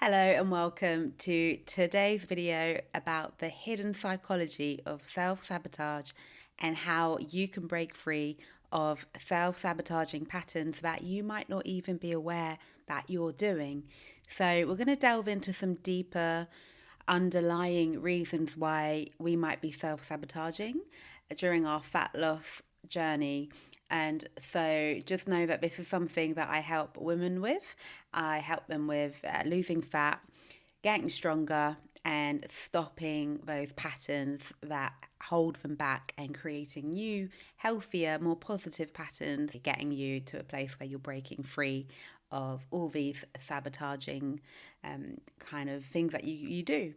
Hello and welcome to today's video about the hidden psychology of self-sabotage and how you can break free of self-sabotaging patterns that you might not even be aware that you're doing. So we're going to delve into some deeper underlying reasons why we might be self-sabotaging during our fat loss journey. And so just know that this is something that I help women with. I help them with losing fat, getting stronger, and stopping those patterns that hold them back and creating new, healthier, more positive patterns, getting you to a place where you're breaking free of all these sabotaging kind of things that you do.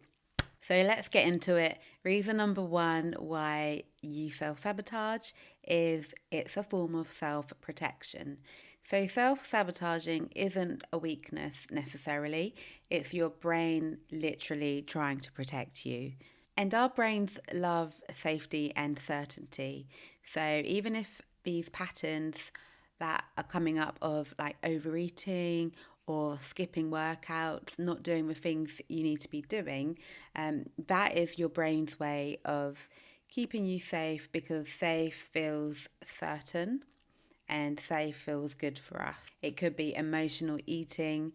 So let's get into it. Reason number one why you self sabotage is it's a form of self protection. So, self sabotaging isn't a weakness necessarily, it's your brain literally trying to protect you. And our brains love safety and certainty. So, even if these patterns that are coming up of like overeating or skipping workouts, not doing the things you need to be doing, that is your brain's way of keeping you safe because safe feels certain and safe feels good for us. It could be emotional eating,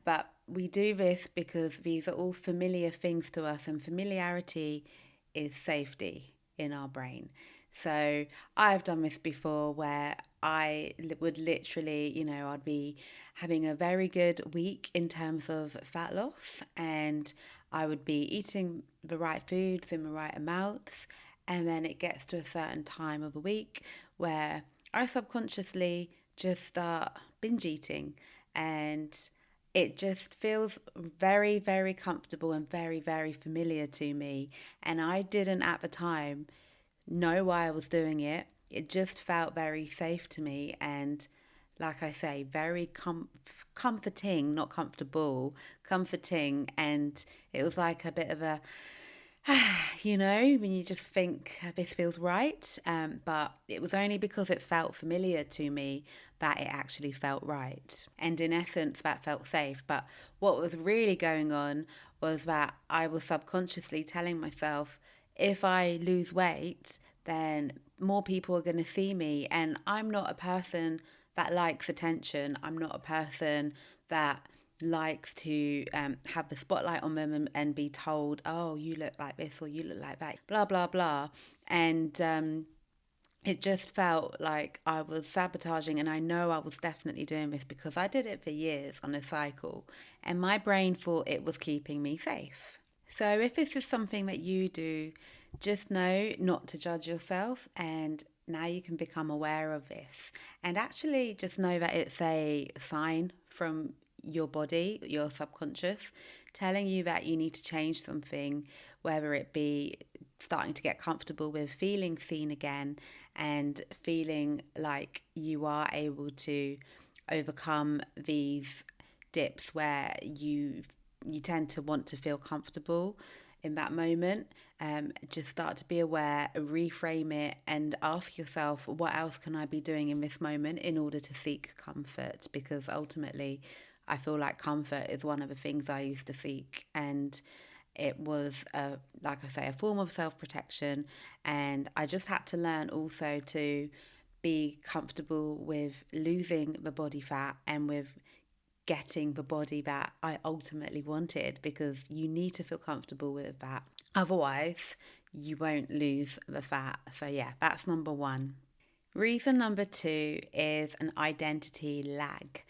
but we do this because these are all familiar things to us, and familiarity is safety in our brain. So I've done this before where I would literally, I'd be having a very good week in terms of fat loss, and I would be eating the right foods in the right amounts. And then it gets to a certain time of the week where I subconsciously just start binge eating, and it just feels very, very comfortable and very, very familiar to me. And I didn't at the time know why I was doing it. It just felt very safe to me. And like I say, very comforting, not comfortable, comforting. And it was like a bit of a, when you just think this feels right. But it was only because it felt familiar to me that it actually felt right. And in essence, that felt safe. But what was really going on was that I was subconsciously telling myself, if I lose weight, then more people are going to see me. And I'm not a person that likes attention. I'm not a person that likes to have the spotlight on them and be told, oh, you look like this or you look like that, blah, blah, blah. And it just felt like I was sabotaging, and I know I was definitely doing this because I did it for years on a cycle, and my brain thought it was keeping me safe. So if this is something that you do, just know not to judge yourself, and now you can become aware of this and actually just know that it's a sign from your body, your subconscious, telling you that you need to change something, whether it be starting to get comfortable with feeling seen again and feeling like you are able to overcome these dips where you tend to want to feel comfortable in that moment. Just start to be aware, reframe it, and ask yourself, what else can I be doing in this moment in order to seek comfort? Because ultimately, I feel like comfort is one of the things I used to seek, and it was like I say, a form of self-protection. And I just had to learn also to be comfortable with losing the body fat and with getting the body that I ultimately wanted, because you need to feel comfortable with that. Otherwise, you won't lose the fat. So, yeah, that's number one. Reason number two is an identity lag.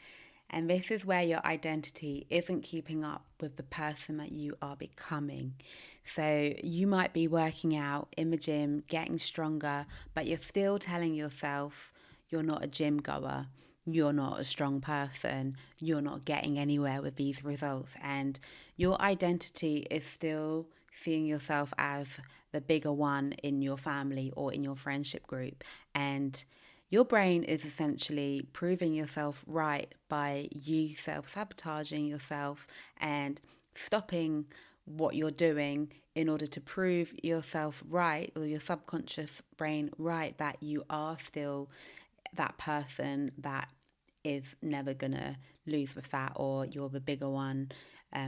And this is where your identity isn't keeping up with the person that you are becoming. So you might be working out in the gym, getting stronger, but you're still telling yourself you're not a gym goer, you're not a strong person, you're not getting anywhere with these results. And your identity is still seeing yourself as the bigger one in your family or in your friendship group. And your brain is essentially proving yourself right by you self-sabotaging yourself and stopping what you're doing in order to prove yourself right, or your subconscious brain right, that you are still that person that is never gonna lose the fat, or you're the bigger one,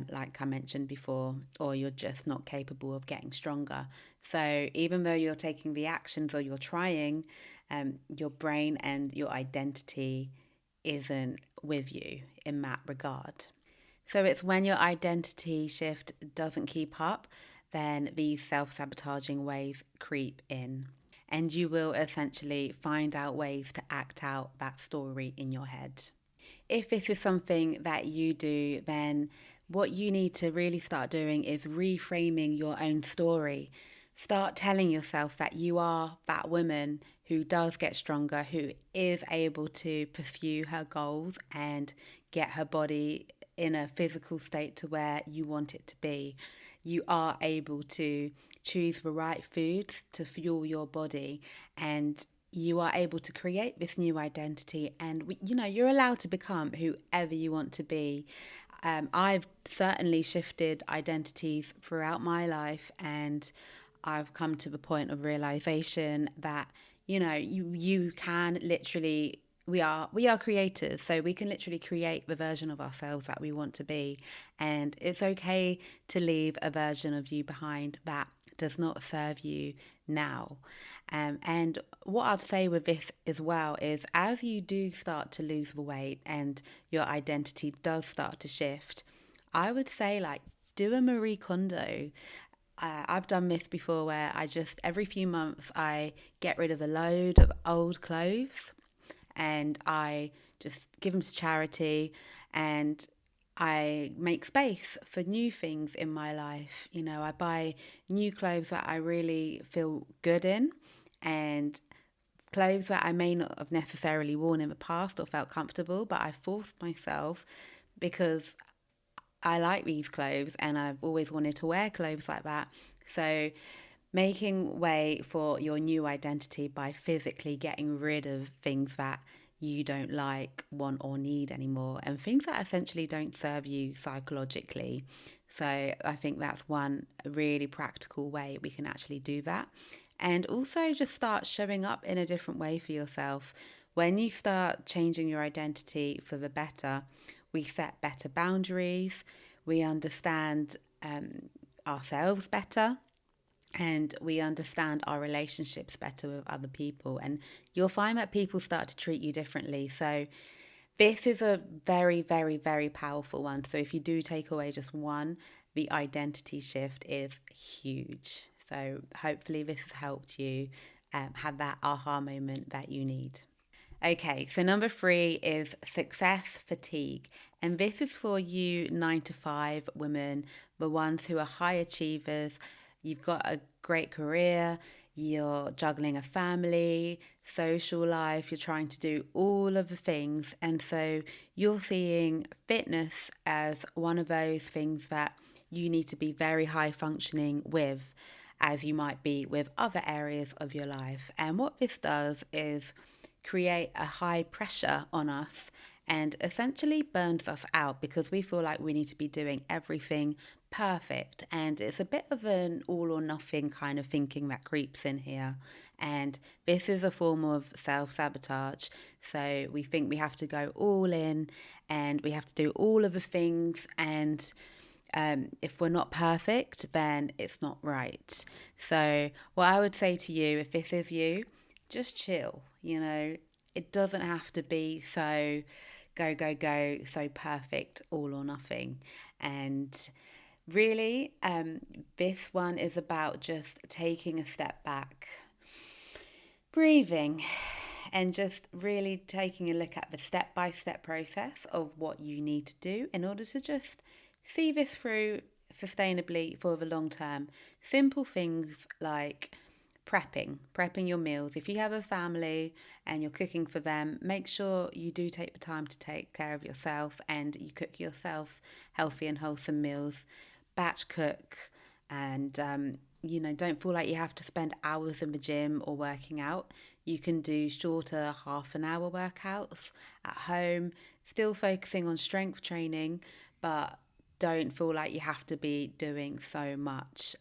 like I mentioned before, or you're just not capable of getting stronger. So even though you're taking the actions or you're trying, your brain and your identity isn't with you in that regard. So it's when your identity shift doesn't keep up, then these self sabotaging ways creep in. And you will essentially find out ways to act out that story in your head. If this is something that you do, then what you need to really start doing is reframing your own story. Start telling yourself that you are that woman who does get stronger, who is able to pursue her goals and get her body in a physical state to where you want it to be. You are able to choose the right foods to fuel your body, and you are able to create this new identity, and you're allowed to become whoever you want to be. I've certainly shifted identities throughout my life, and I've come to the point of realization that you can literally, we are creators, so we can literally create the version of ourselves that we want to be, and it's okay to leave a version of you behind that does not serve you now. And what I'd say with this as well is, as you do start to lose the weight and your identity does start to shift, I would say, like, do a Marie Kondo. I've done this before, where I just, every few months, I get rid of a load of old clothes and I just give them to charity, and I make space for new things in my life. I buy new clothes that I really feel good in, and clothes that I may not have necessarily worn in the past or felt comfortable, but I forced myself because I like these clothes and I've always wanted to wear clothes like that. So making way for your new identity by physically getting rid of things that you don't like, want, or need anymore, and things that essentially don't serve you psychologically. So I think that's one really practical way we can actually do that. And also just start showing up in a different way for yourself. When you start changing your identity for the better, we set better boundaries, we understand ourselves better, and we understand our relationships better with other people. And you'll find that people start to treat you differently. So this is a very, very, very powerful one. So if you do take away just one, the identity shift is huge. So hopefully this has helped you have that aha moment that you need. Okay, so number 3 is success fatigue. And this is for you 9 to 5 women, the ones who are high achievers. You've got a great career, you're juggling a family, social life, you're trying to do all of the things. And so you're seeing fitness as one of those things that you need to be very high functioning with, as you might be with other areas of your life. And what this does is create a high pressure on us and essentially burns us out, because we feel like we need to be doing everything perfect. And it's a bit of an all or nothing kind of thinking that creeps in here. And this is a form of self sabotage. So we think we have to go all in and we have to do all of the things. And if we're not perfect, then it's not right. So what I would say to you, if this is you, just chill. It doesn't have to be so go, go, go, so perfect, all or nothing. And really, this one is about just taking a step back, breathing, and just really taking a look at the step-by-step process of what you need to do in order to just see this through sustainably for the long term. Simple things like prepping your meals. If you have a family and you're cooking for them, make sure you do take the time to take care of yourself and you cook yourself healthy and wholesome meals. Batch cook, and don't feel like you have to spend hours in the gym or working out. You can do shorter half-an-hour workouts at home, still focusing on strength training, but don't feel like you have to be doing so much.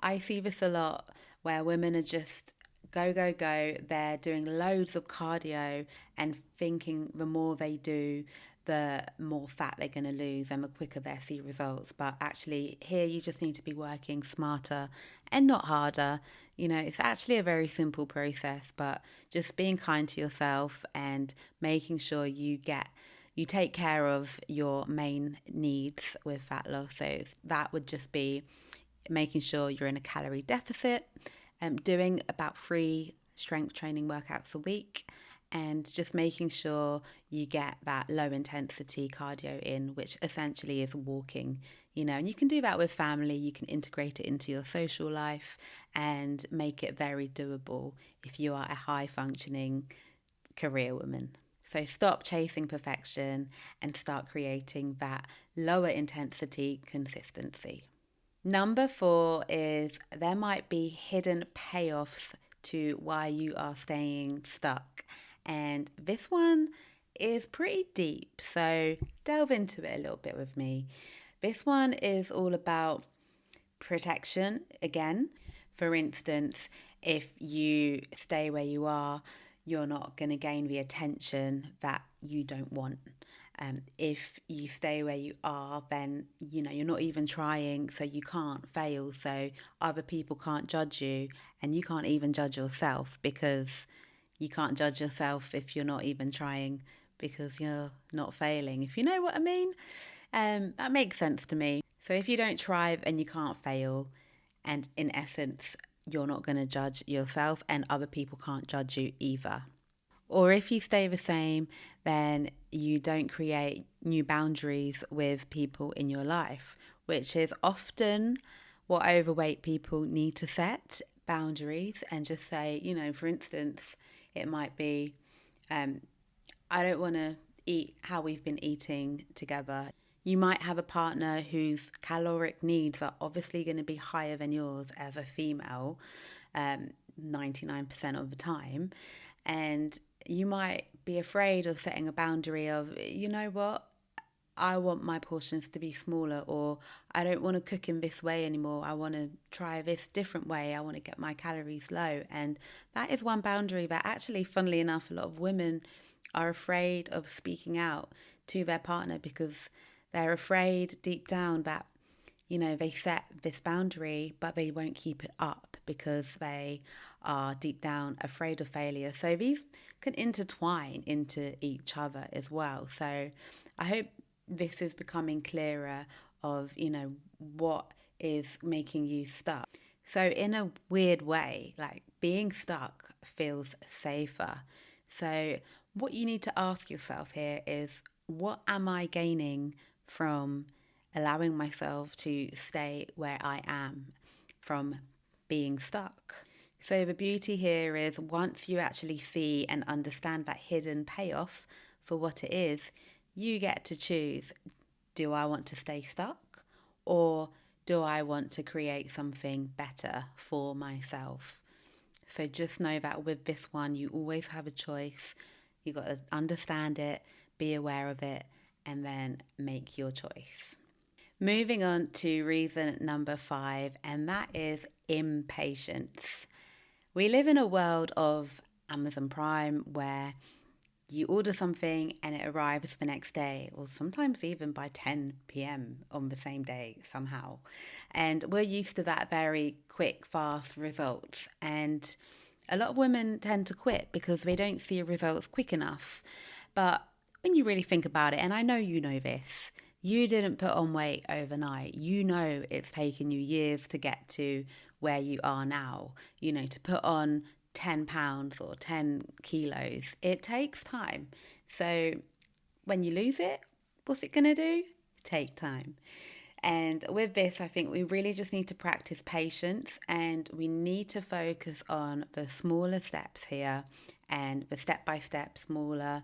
I see this a lot, where women are just go, go, go. They're doing loads of cardio and thinking the more they do, the more fat they're going to lose and the quicker they see results. But actually, here you just need to be working smarter and not harder. It's actually a very simple process, but just being kind to yourself and making sure you take care of your main needs with fat loss. So that would just be making sure you're in a calorie deficit, doing about 3 strength training workouts a week, and just making sure you get that low intensity cardio in, which essentially is walking. And you can do that with family. You can integrate it into your social life and make it very doable if you are a high functioning career woman. So stop chasing perfection and start creating that lower intensity consistency. Number 4 is there might be hidden payoffs to why you are staying stuck. And this one is pretty deep, so delve into it a little bit with me. This one is all about protection again. For instance, if you stay where you are, you're not going to gain the attention that you don't want. If you stay where you are, then you're not even trying, so you can't fail. So other people can't judge you, and you can't even judge yourself because you can't judge yourself if you're not even trying because you're not failing. If you know what I mean, that makes sense to me. So if you don't try and you can't fail, and in essence, you're not going to judge yourself, and other people can't judge you either. Or if you stay the same, then you don't create new boundaries with people in your life, which is often what overweight people need to set boundaries and just say, for instance, it might be, I don't want to eat how we've been eating together. You might have a partner whose caloric needs are obviously going to be higher than yours as a female, 99% of the time. And you might be afraid of setting a boundary of, you know what, I want my portions to be smaller, or I don't want to cook in this way anymore. I want to try this different way. I want to get my calories low. And that is one boundary that actually, funnily enough, a lot of women are afraid of speaking out to their partner because they're afraid deep down that, they set this boundary, but they won't keep it up because they are deep down afraid of failure. So these can intertwine into each other as well. So I hope this is becoming clearer of, what is making you stuck. So in a weird way, like being stuck feels safer. So what you need to ask yourself here is, what am I gaining from allowing myself to stay where I am from being stuck? So the beauty here is once you actually see and understand that hidden payoff for what it is, you get to choose, do I want to stay stuck or do I want to create something better for myself? So just know that with this one, you always have a choice. You got to understand it, be aware of it, and then make your choice. Moving on to reason number 5, and that is impatience. We live in a world of Amazon Prime where you order something and it arrives the next day, or sometimes even by 10 p.m. on the same day somehow. And we're used to that very quick, fast results. And a lot of women tend to quit because they don't see results quick enough. But when you really think about it, and I know you know this, you didn't put on weight overnight. You know it's taken you years to get to where you are now. To put on 10 pounds or 10 kilos, it takes time. So when you lose it, what's it going to do? Take time. And with this, I think we really just need to practice patience and we need to focus on the smaller steps here and the step-by-step smaller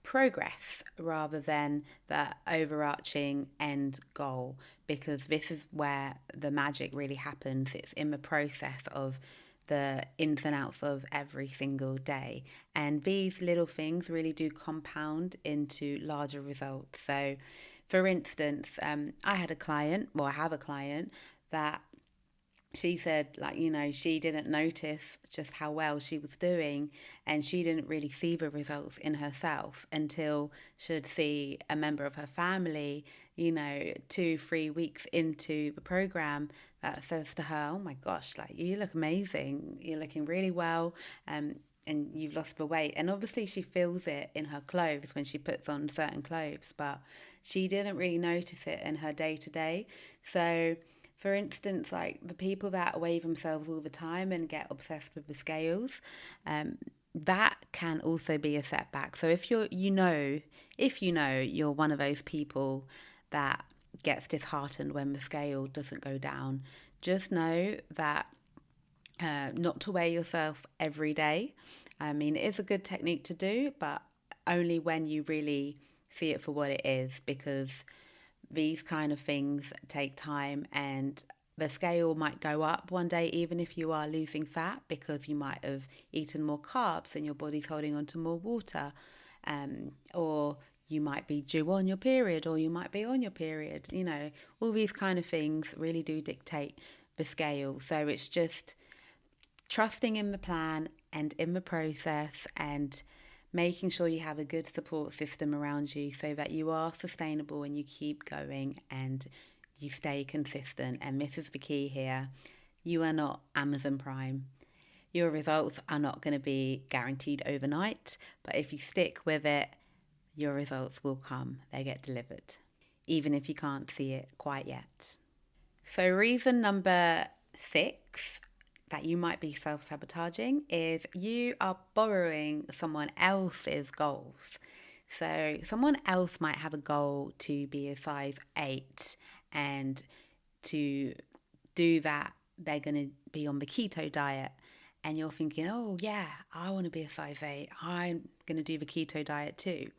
progress rather than the overarching end goal, because this is where the magic really happens. It's in the process of the ins and outs of every single day. And these little things really do compound into larger results. So, for instance, I have a client that she said, like, she didn't notice just how well she was doing, and she didn't really see the results in herself until she'd see a member of her family, 2-3 weeks into the program, that says to her, oh my gosh, like, you look amazing, you're looking really well, and you've lost the weight. And obviously she feels it in her clothes when she puts on certain clothes, but she didn't really notice it in her day to day. So for instance, like the people that weigh themselves all the time and get obsessed with the scales, that can also be a setback. So if you're one of those people that gets disheartened when the scale doesn't go down, just know that not to weigh yourself every day. I mean, it is a good technique to do, but only when you really see it for what it is, because these kind of things take time, and the scale might go up one day even if you are losing fat, because you might have eaten more carbs and your body's holding on to more water, or you might be due on your period, or you might be on your period. All these kind of things really do dictate the scale. So it's just trusting in the plan and in the process, and making sure you have a good support system around you so that you are sustainable and you keep going and you stay consistent. And this is the key here. You are not Amazon Prime. Your results are not going to be guaranteed overnight, but if you stick with it, your results will come. They get delivered, even if you can't see it quite yet. So reason number 6 that you might be self-sabotaging is you are borrowing someone else's goals. So someone else might have a goal to be a size 8, and to do that, they're going to be on the keto diet. And you're thinking, oh yeah, I want to be a size 8. I'm going to do the keto diet too.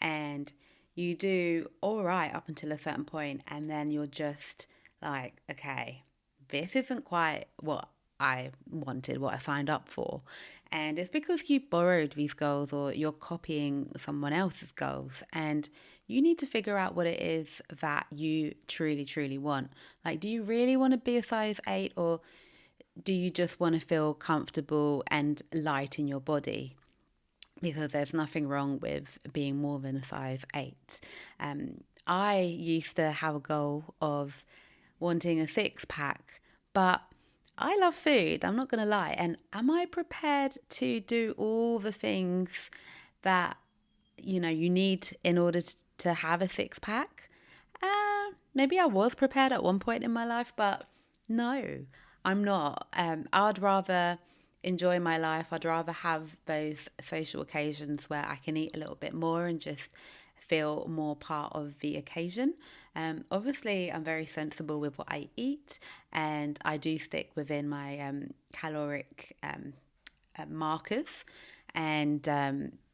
And you do all right up until a certain point, and then you're just like, okay, this isn't quite what I wanted, what I signed up for. And it's because you borrowed these goals, or you're copying someone else's goals. And you need to figure out what it is that you truly, truly want. Like, do you really want to be a size 8, or do you just want to feel comfortable and light in your body? Because there's nothing wrong with being more than a size 8. I used to have a goal of wanting a 6-pack, but I love food, I'm not going to lie. And am I prepared to do all the things that, you need in order to have a 6-pack? Maybe I was prepared at one point in my life, but no, I'm not. I'd rather enjoy my life. I'd rather have those social occasions where I can eat a little bit more and just feel more part of the occasion. Obviously, I'm very sensible with what I eat, and I do stick within my caloric markers. And,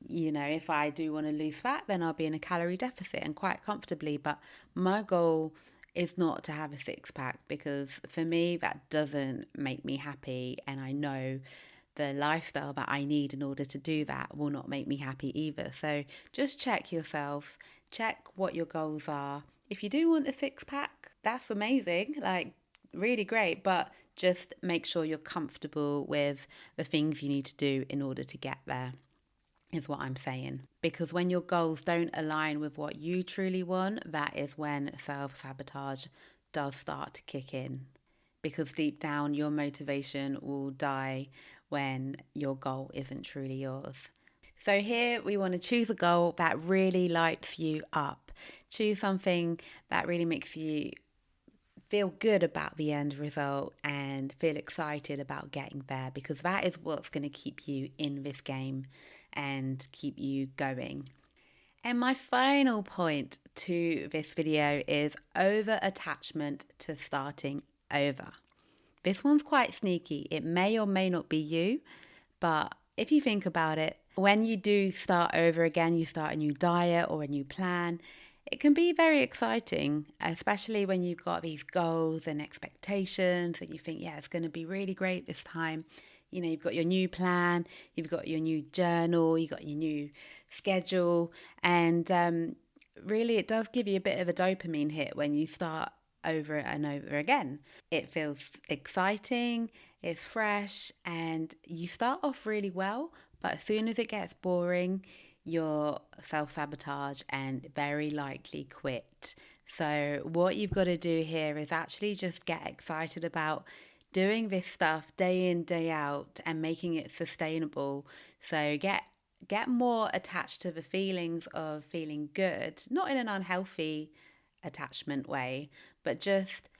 if I do want to lose fat, then I'll be in a calorie deficit, and quite comfortably. But my goal is not to have a 6-pack, because for me, that doesn't make me happy. And I know the lifestyle that I need in order to do that will not make me happy either. So just check yourself, check what your goals are. If you do want a 6-pack, that's amazing, like really great, but just make sure you're comfortable with the things you need to do in order to get there, is what I'm saying. Because when your goals don't align with what you truly want, that is when self-sabotage does start to kick in. Because deep down, your motivation will die when your goal isn't truly yours. So here we want to choose a goal that really lights you up. Choose something that really makes you feel good about the end result and feel excited about getting there, because that is what's going to keep you in this game and keep you going. And my final point to this video is over attachment to starting over. This one's quite sneaky. It may or may not be you, but if you think about it, when you do start over again, you start a new diet or a new plan, it can be very exciting, especially when you've got these goals and expectations and you think, yeah, it's going to be really great this time. You've got your new plan, you've got your new journal, you've got your new schedule. And really, it does give you a bit of a dopamine hit when you start over and over again. It feels exciting, it's fresh, and you start off really well, but as soon as it gets boring, you'll self-sabotage and very likely quit. So what you've got to do here is actually just get excited about doing this stuff day in, day out, and making it sustainable. So get more attached to the feelings of feeling good, not in an unhealthy attachment way, but just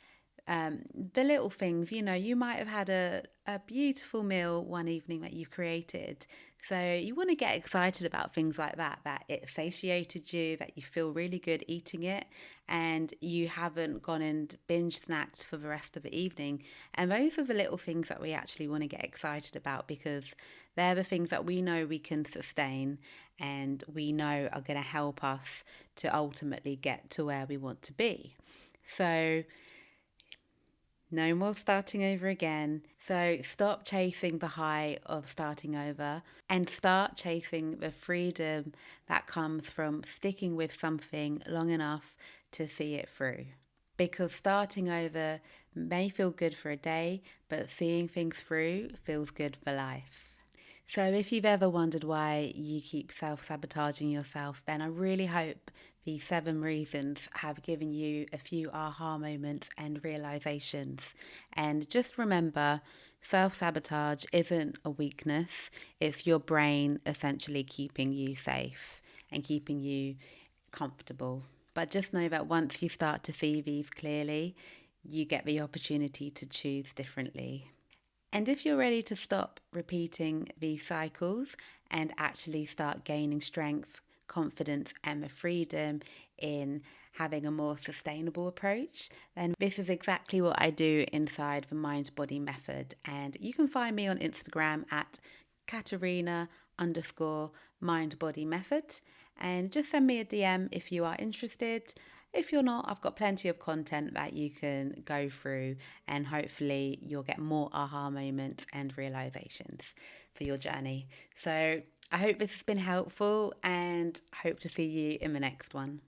the little things. You might have had a beautiful meal one evening that you've created. So you want to get excited about things like that it satiated you, that you feel really good eating it, and you haven't gone and binge snacked for the rest of the evening. And those are the little things that we actually want to get excited about, because they're the things that we know we can sustain and we know are going to help us to ultimately get to where we want to be. So no more starting over again. So stop chasing the high of starting over and start chasing the freedom that comes from sticking with something long enough to see it through. Because starting over may feel good for a day, but seeing things through feels good for life. So if you've ever wondered why you keep self-sabotaging yourself, then I really hope these 7 reasons have given you a few aha moments and realizations. And just remember, self-sabotage isn't a weakness. It's your brain essentially keeping you safe and keeping you comfortable. But just know that once you start to see these clearly, you get the opportunity to choose differently. And if you're ready to stop repeating these cycles and actually start gaining strength, confidence, and the freedom in having a more sustainable approach, then this is exactly what I do inside the Mind Body Method. And you can find me on Instagram at Katerina_Mind Body Method. And just send me a DM if you are interested. If you're not, I've got plenty of content that you can go through, and hopefully you'll get more aha moments and realizations for your journey. So I hope this has been helpful, and hope to see you in the next one.